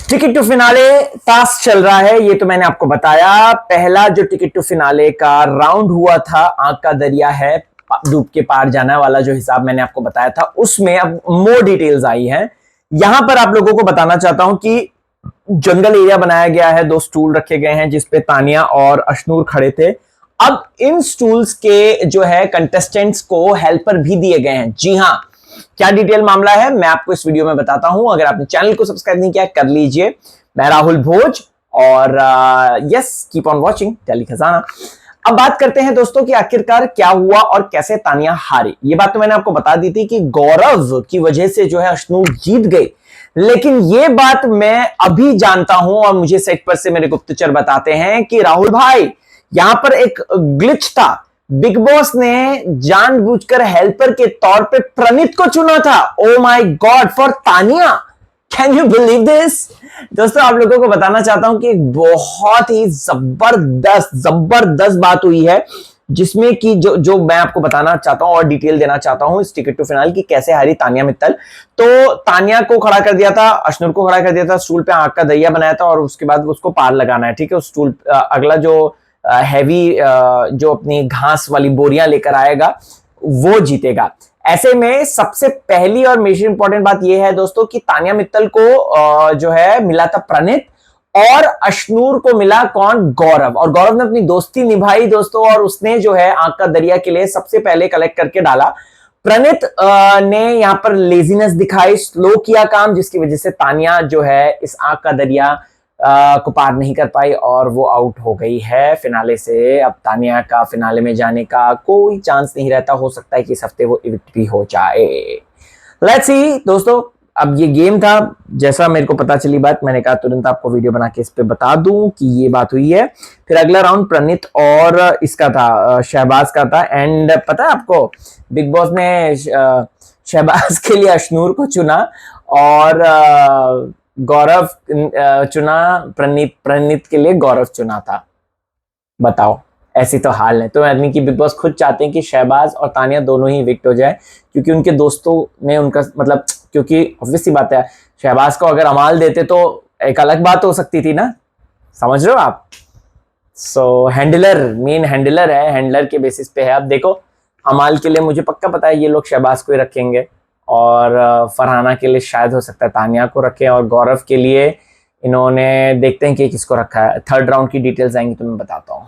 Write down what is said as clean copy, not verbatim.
Ticket to finale task चल रहा है, ये तो मैंने आपको बताया। पहला जो टिकट टू फिनाले का राउंड हुआ था, आंख का दरिया है डूब के पार जाना वाला जो हिसाब मैंने आपको बताया था, उसमें अब मोर डिटेल्स आई हैं। यहां पर आप लोगों को बताना चाहता हूं कि जंगल एरिया बनाया गया है, 2 स्टूल रखे गए हैं जिसपे तानिया और अशनूर खड़े थे। अब इन स्टूल्स के जो है कंटेस्टेंट्स को हेल्पर भी दिए गए हैं। जी हां, क्या डिटेल मामला है मैं आपको इस वीडियो में बताता हूं। अगर आपने चैनल को सब्सक्राइब नहीं किया कर लीजिए। मैं राहुल भोज और yes keep on watching Tele Khazana. अब बात करते हैं दोस्तों कि आखिरकार क्या हुआ और कैसे तानिया हारी। ये बात तो मैंने आपको बता दी थी कि गौरव की वजह से जो है अशनूर जीत गई, लेकिन ये बात मैं अभी जानता हूं और मुझे सेट पर से मेरे गुप्तचर बताते हैं कि राहुल भाई यहां पर एक ग्लिच था। बिग बॉस ने जानबूझकर हेल्पर के तौर पे प्रणीत को चुना था। Oh my God, for Tania. Can you believe this? दोस्तों आप लोगों को बताना चाहता हूं कि एक बहुत ही जबरदस्त बात हुई है, जिसमें कि जो मैं आपको बताना चाहता हूं और डिटेल देना चाहता हूं इस टिकट टू फिनाल की कैसे हारी तानिया मित्तल। तो तानिया को खड़ा कर दिया था, अशनूर को खड़ा कर दिया था, स्टूल पे आंख का दरिया बनाया था और उसके बाद उसको पार लगाना है। ठीक है, उस स्टूल अगला जो हैवी जो अपनी घास वाली बोरियां लेकर आएगा वो जीतेगा। ऐसे में सबसे पहली और मेजर इंपॉर्टेंट बात यह है दोस्तों कि तानिया मित्तल को जो है मिला था प्रणीत और अशनूर को मिला कौन? गौरव। और गौरव ने अपनी दोस्ती निभाई दोस्तों, और उसने जो है आंख का दरिया के लिए सबसे पहले कलेक्ट करके डाला। प्रणीत ने यहां पर लेजीनेस दिखाई, स्लो किया काम, जिसकी वजह से तानिया जो है इस आंख का दरिया को पार नहीं कर पाई और वो आउट हो गई है फिनाले से। अब तानिया का फिनाले में जाने का कोई चांस नहीं रहता, हो सकता है कि इस हफ्ते वो इविक्ट भी हो जाए। लेट्स सी दोस्तों, अब ये गेम था, जैसा मेरे को पता चली बात, मैंने कहा तुरंत आपको वीडियो बना के इस पे बता दूं कि ये बात हुई है। फिर अगला राउंड प्रणीत और इसका था, शहबाज का था। एंड पता है आपको, बिग बॉस ने शहबाज के लिए अशनूर को चुना और गौरव चुना, प्रणीत के लिए गौरव चुना था। बताओ, ऐसी तो हाल है। तो यानी कि बिग बॉस खुद चाहते हैं कि शहबाज और तानिया दोनों ही विक्ट हो जाए, क्योंकि उनके दोस्तों ने उनका मतलब, क्योंकि ऑब्वियस सी बात है, शहबाज को अगर अमाल देते तो एक अलग बात हो सकती थी ना, समझ रहे हो आप। सो हैंडलर, मेन हैंडलर है, हैंडलर के बेसिस पे है। अब देखो, अमाल के लिए मुझे पक्का पता है ये लोग शहबाज को ही रखेंगे, और फरहाना के लिए शायद हो सकता है तानिया को रखें, और गौरव के लिए इन्होंने देखते हैं कि किसको रखा है। थर्ड राउंड की डिटेल्स आएंगी तो मैं बताता हूँ।